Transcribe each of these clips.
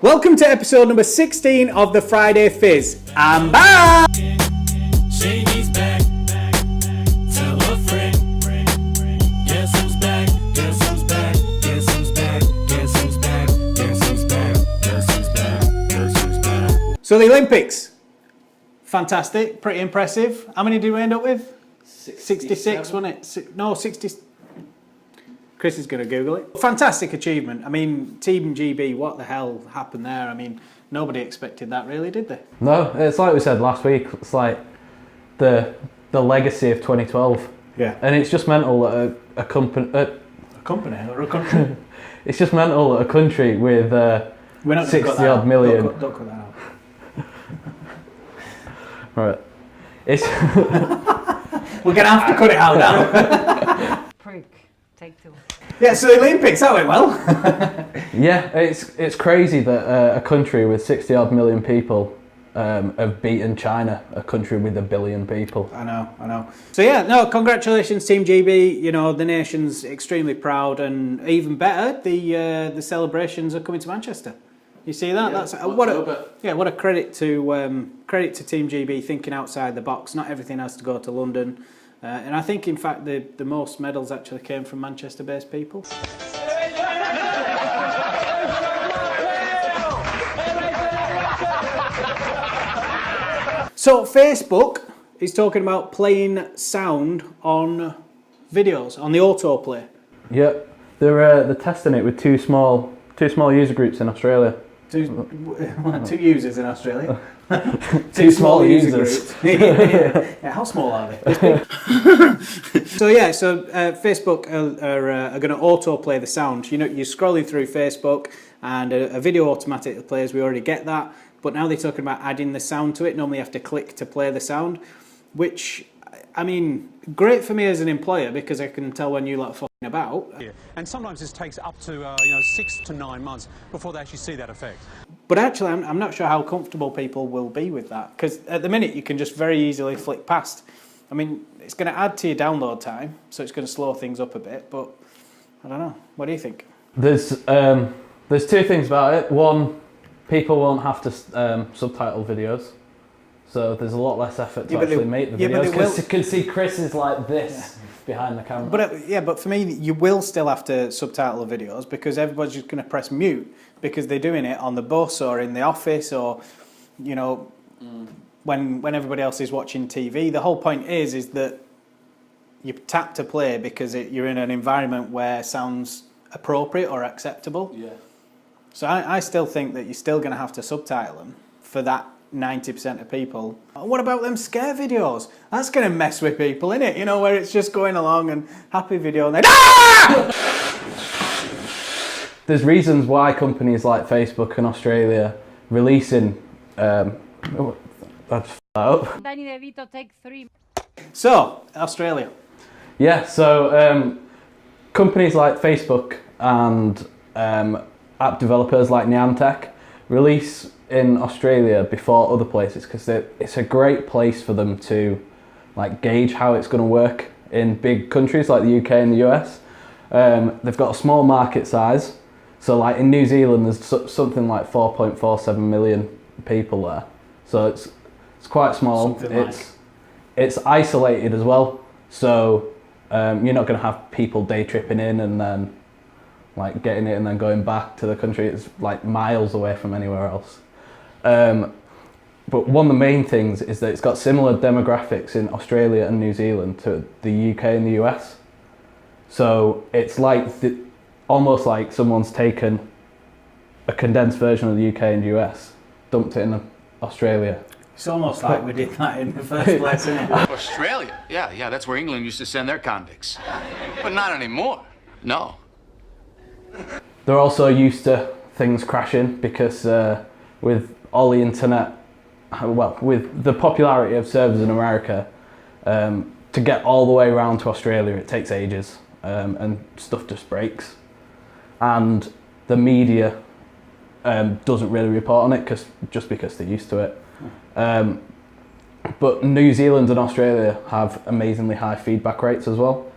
Welcome to episode number 16 of the Friday Fizz. I'm back! Shady's back. Tell a friend. Guess who's back? Guess who's back? Guess who's back? Guess who's back? Guess who's back? Guess who's back? Guess who's back? So the Olympics, fantastic, pretty impressive. How many did we end up with? 66, wasn't it? No, 60. Chris is going to Google it. Fantastic achievement. I mean, Team GB, what the hell happened there? I mean, nobody expected that really, did they? No, it's like we said last week. It's like the legacy of 2012. Yeah. And it's just mental that a company. A company or a country? It's just mental that a country with We're not 60 odd million. Don't cut that out. Right. It's. We're going to have to cut it out now. Prick. Take two. Yeah, so the Olympics, that went well. Yeah, it's crazy that a country with 60 odd million people have beaten China, a country with 1 billion people. I know. So yeah, no, congratulations Team GB. You know, the nation's extremely proud, and even better, the celebrations are coming to Manchester. You see that? Yeah, That's what a credit to Team GB thinking outside the box. Not everything has to go to London. And I think, in fact, the most medals actually came from Manchester-based people. So Facebook is talking about playing sound on videos, on the autoplay. Yeah, they're testing it with two small user groups in Australia. Two users in Australia. Two small users. Groups. Yeah, how small are they? So Facebook are going to autoplay the sound. You know, you're scrolling through Facebook and a video automatically plays. We already get that, but now they're talking about adding the sound to it. Normally, you have to click to play the sound, which, I mean, great for me as an employer because I can tell when you lot are fucking about. And sometimes this takes up to 6 to 9 months before they actually see that effect. But actually, I'm not sure how comfortable people will be with that, because at the minute you can just very easily flick past. I mean, it's going to add to your download time, so it's going to slow things up a bit, but I don't know. What do you think? There's two things about it. One, people won't have to subtitle videos, so there's a lot less effort to actually make the videos, because you can see Chris is like this behind the camera. But for me, you will still have to subtitle the videos, because everybody's just going to press mute because they're doing it on the bus or in the office, or when everybody else is watching TV. The whole point is that you tap to play because you're in an environment where sound's appropriate or acceptable. Yeah. So I still think that you're still going to have to subtitle them for that 90% of people. What about them scare videos? That's going to mess with people, innit? You know, where it's just going along and happy video and then There's reasons why companies like Facebook and Australia releasing that's that up. Danny DeVito, take 3. So, Australia. Yeah, so companies like Facebook and app developers like Niantic release in Australia before other places, because it's a great place for them to gauge how it's going to work in big countries like the UK and the US. They've got a small market size, so in New Zealand there's something like 4.47 million people there, so it's quite small. It's isolated as well, so you're not going to have people day tripping in and then getting it and then going back to the country. It's miles away from anywhere else. But one of the main things is that it's got similar demographics in Australia and New Zealand to the UK and the US. So it's almost like someone's taken a condensed version of the UK and US, dumped it in Australia. It's almost like we did that in the first place, isn't it? Australia? Yeah, that's where England used to send their convicts. But not anymore. No. They're also used to things crashing because with all the internet, with the popularity of servers in America, to get all the way around to Australia, it takes ages, and stuff just breaks. And the media doesn't really report on it because they're used to it. But New Zealand and Australia have amazingly high feedback rates as well.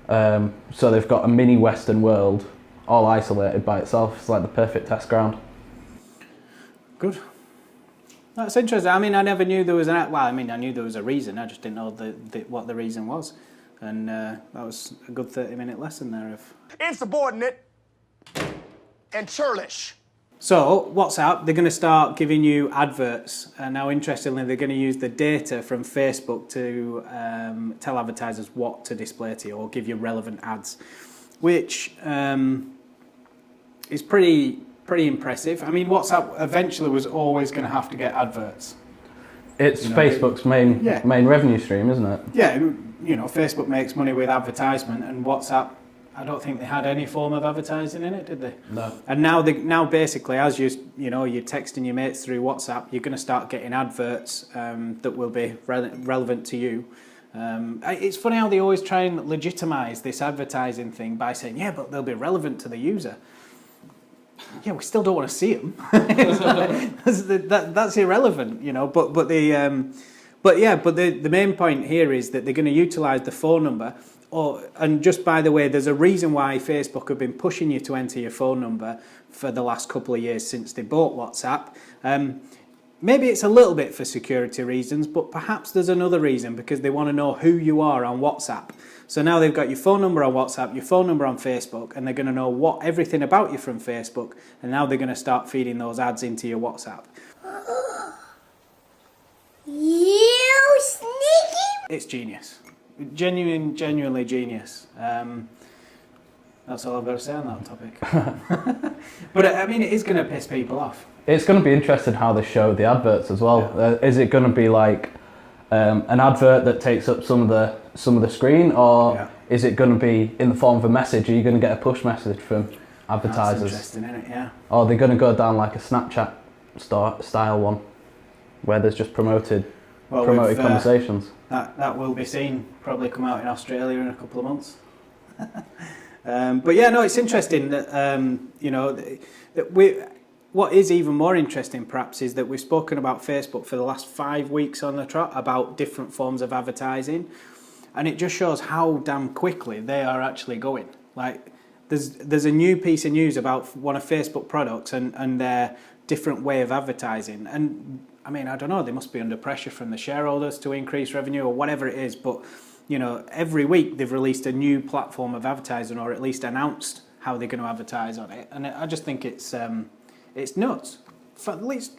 So they've got a mini Western world all isolated by itself. It's like the perfect test ground. Good. That's interesting. I mean, I never knew there was an... Well, I mean, I knew there was a reason. I just didn't know what the reason was. And that was a good 30-minute lesson there of... Insubordinate and churlish. So, WhatsApp, they're going to start giving you adverts. And now, interestingly, they're going to use the data from Facebook to tell advertisers what to display to you or give you relevant ads, which is pretty impressive. I mean, WhatsApp eventually was always going to have to get adverts. It's Facebook's main revenue stream, isn't it? Yeah, you know, Facebook makes money with advertisement, and WhatsApp, I don't think they had any form of advertising in it, did they? No. And now basically, as you're texting your mates through WhatsApp, you're going to start getting adverts that will be relevant to you. It's funny how they always try and legitimise this advertising thing by saying, yeah, but they'll be relevant to the user. Yeah, we still don't want to see them. That's irrelevant, you know. But the main point here is that they're going to utilise the phone number. And just by the way, there's a reason why Facebook have been pushing you to enter your phone number for the last couple of years since they bought WhatsApp. Maybe it's a little bit for security reasons, but perhaps there's another reason because they want to know who you are on WhatsApp. So now they've got your phone number on WhatsApp, your phone number on Facebook, and they're going to know everything about you from Facebook, and now they're going to start feeding those ads into your WhatsApp. You sneaky! It's genius. Genuinely genius. That's all I've got to say on that topic. But I mean, it is going to piss people off. It's going to be interesting how they show the adverts as well. Yeah. Is it going to be like an advert that takes up some of the screen, or is it going to be in the form of a message? Are you going to get a push message from advertisers? That's interesting, isn't it? Yeah. Or are they going to go down like a Snapchat style one, where there's just promoted conversations? That will be seen. Probably come out in Australia in a couple of months. But yeah, no, it's interesting that what is even more interesting, perhaps, is that we've spoken about Facebook for the last 5 weeks on the trot about different forms of advertising, and it just shows how damn quickly they are actually going. Like, there's a new piece of news about one of Facebook products and their different way of advertising. And I mean, I don't know, they must be under pressure from the shareholders to increase revenue or whatever it is, but you know, every week they've released a new platform of advertising, or at least announced how they're going to advertise on it. And I just think it's nuts. It's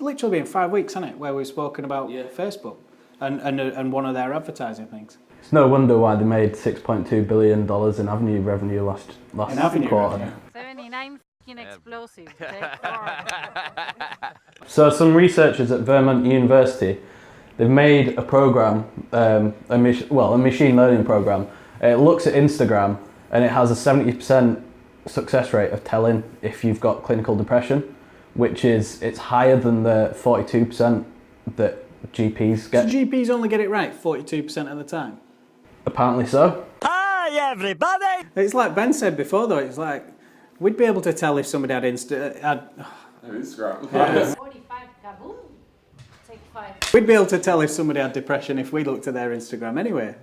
literally been 5 weeks, hasn't it, where we've spoken about Facebook and one of their advertising things. It's no wonder why they made $6.2 billion in Avenue revenue last quarter. Revenue. 79 f***ing explosive. So some researchers at Vermont University, they've made a program, a machine learning program. It looks at Instagram and it has a 70% success rate of telling if you've got clinical depression, which it's higher than the 42% that GPs get. So GPs only get it right 42% of the time? Apparently so. Hi, everybody! It's like Ben said before, though. It's like we'd be able to tell if somebody had Instagram. Yeah. 45 kaboom. Take 5. We'd be able to tell if somebody had depression if we looked at their Instagram anyway.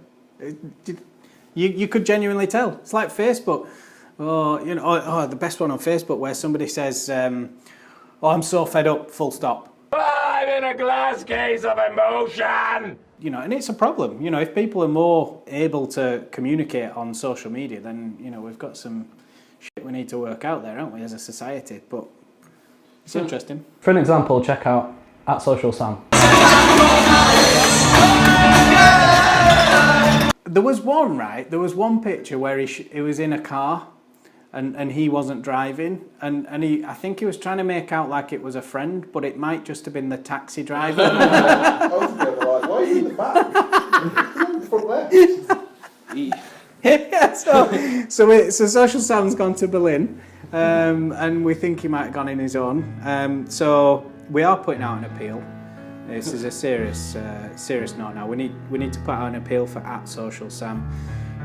You could genuinely tell. It's like Facebook. The best one on Facebook where somebody says, I'm so fed up, full stop. I'm in a glass case of emotion! You know, and it's a problem. You know, if people are more able to communicate on social media, then, you know, we've got some shit we need to work out there, haven't we, as a society? But it's interesting. For an example, check out @SocialSam. There was one picture where he was in a car and he wasn't driving, and I think he was trying to make out like it was a friend, but it might just have been the taxi driver. I was going to be like, why are you in the back? From there. Yeah, so Social Sam's gone to Berlin, and we think he might have gone in his own. So we are putting out an appeal. This is a serious note now. We need to put out an appeal for @SocialSam.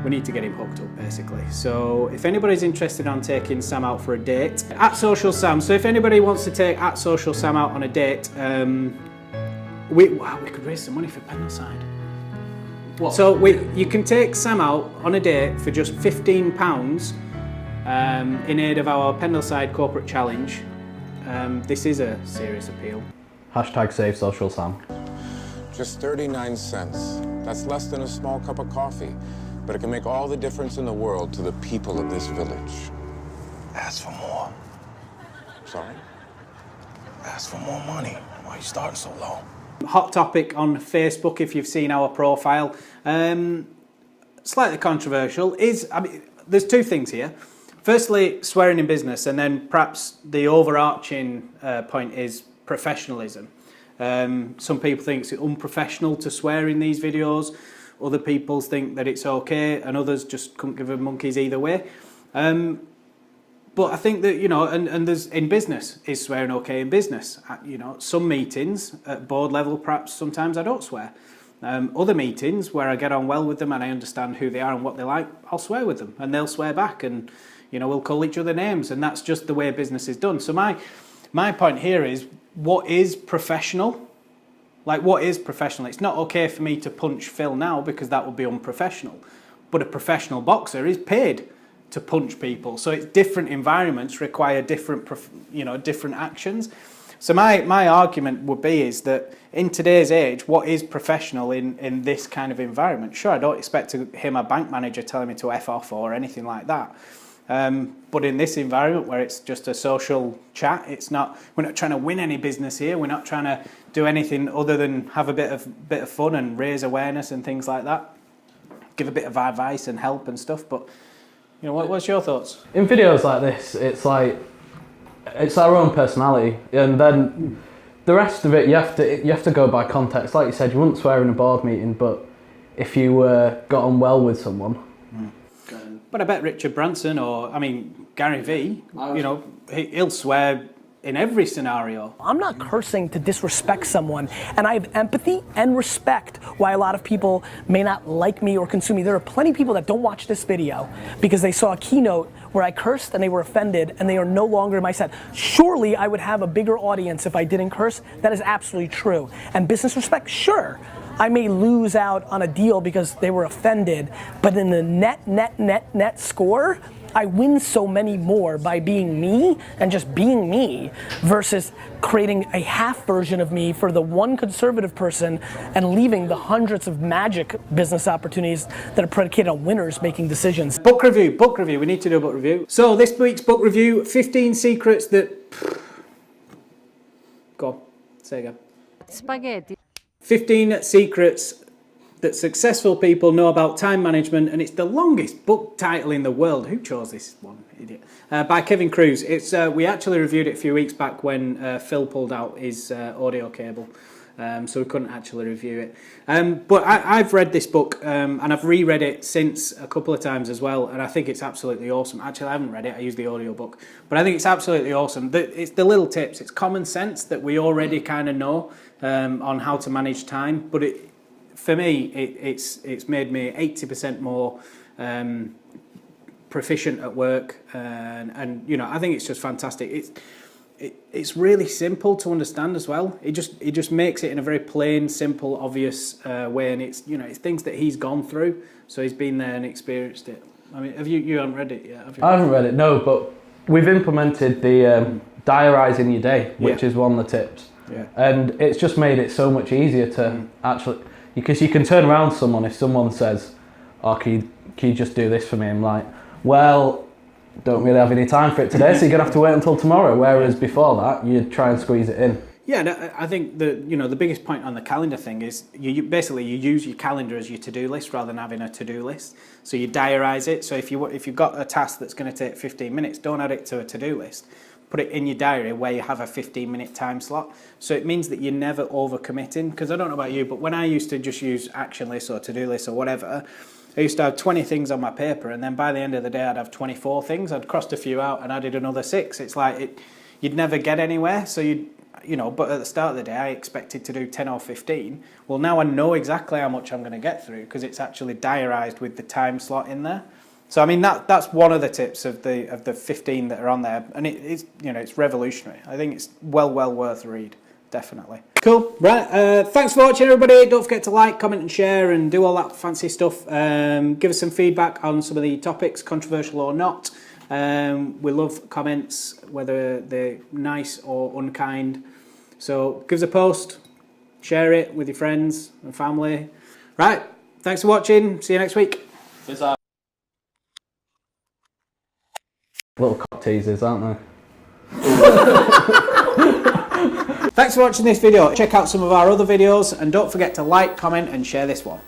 We need to get him hooked up, basically. So if anybody's interested on taking Sam out for a date, @SocialSam. So if anybody wants to take @SocialSam out on a date, we could raise some money for Pendleside. What? So you can take Sam out on a date for just £15 in aid of our Pendleside Corporate Challenge. This is a serious appeal. Hashtag save social Sam. Just 39 cents. That's less than a small cup of coffee, but it can make all the difference in the world to the people of this village. Ask for more. Sorry? Ask for more money. Why are you starting so low? Hot topic on Facebook, if you've seen our profile. Slightly controversial. There's two things here. Firstly, swearing in business, and then perhaps the overarching point is professionalism. Some people think it's unprofessional to swear in these videos. Other people think that it's okay, and others just couldn't give a monkeys either way. But I think that, and there's in business, is swearing okay in business? Some meetings at board level, perhaps sometimes I don't swear. Other meetings where I get on well with them and I understand who they are and what they like, I'll swear with them and they'll swear back, and we'll call each other names, and that's just the way business is done. So my point here is, what is professional? Like, what is professional? It's not okay for me to punch Phil now because that would be unprofessional. But a professional boxer is paid to punch people. So it's different environments require different, different actions. So my argument would be is that in today's age, what is professional in this kind of environment? Sure, I don't expect to hear my bank manager telling me to F off or anything like that. But in this environment where it's just a social chat, we're not trying to win any business here. We're not trying to do anything other than have a bit of fun and raise awareness and things like that. Give a bit of advice and help and stuff. But what's your thoughts? In videos like this, it's like it's our own personality, and then the rest of it you have to go by context. Like you said, you wouldn't swear in a board meeting, but if you got on well with someone. But I bet Richard Branson or Gary Vee, he'll swear in every scenario. I'm not cursing to disrespect someone, and I have empathy and respect why a lot of people may not like me or consume me. There are plenty of people that don't watch this video because they saw a keynote where I cursed and they were offended and they are no longer in my set. Surely I would have a bigger audience if I didn't curse. That is absolutely true. And business respect, I may lose out on a deal because they were offended, but in the net score, I win so many more by being me and just being me versus creating a half version of me for the one conservative person and leaving the hundreds of magic business opportunities that are predicated on winners making decisions. Book review. We need to do a book review. So this week's book review, 15 secrets that... Go on, say again. Spaghetti. 15 secrets that successful people know about time management, and it's the longest book title in the world. Who chose this one? Idiot. By Kevin Kruse. We actually reviewed it a few weeks back when Phil pulled out his audio cable, so we couldn't actually review it. But I've read this book, and I've reread it since a couple of times as well, and I think it's absolutely awesome. Actually, I haven't read it, I used the audio book, but I think it's absolutely awesome. It's the little tips, it's common sense that we already kind of know on how to manage time, but for me, it's made me 80% more proficient at work, and I think it's just fantastic. It's really simple to understand as well. It just makes it in a very plain, simple, obvious way, and it's things that he's gone through, so he's been there and experienced it. I mean, you haven't read it yet, have you? I haven't read it, no, but we've implemented the diarising your day, which is one of the tips. Yeah. And it's just made it so much easier to actually, because you can turn around to someone if someone says, "Oh, can you just do this for me?" I'm like, well, don't really have any time for it today, so you're gonna have to wait until tomorrow. Whereas before that, you try and squeeze it in. Yeah, I think the biggest point on the calendar thing is you use your calendar as your to-do list rather than having a to-do list. So you diarise it. So if you've got a task that's going to take 15 minutes, don't add it to a to-do list. Put it in your diary where you have a 15-minute time slot. So it means that you're never overcommitting. Because I don't know about you, but when I used to just use action lists or to-do lists or whatever, I used to have 20 things on my paper, and then by the end of the day I'd have 24 things. I'd crossed a few out and added another 6. It's like you'd never get anywhere. So but at the start of the day I expected to do 10 or 15. Well, now I know exactly how much I'm going to get through because it's actually diarised with the time slot in there. So I mean that's one of the tips of the 15 that are on there, and it's revolutionary. I think it's well worth a read, definitely. Cool, right? Thanks for watching, everybody. Don't forget to like, comment, and share, and do all that fancy stuff. Give us some feedback on some of the topics, controversial or not. We love comments, whether they're nice or unkind. So give us a post, share it with your friends and family. Right, thanks for watching. See you next week. Little cock teasers, aren't they? Thanks for watching this video. Check out some of our other videos and don't forget to like, comment and share this one.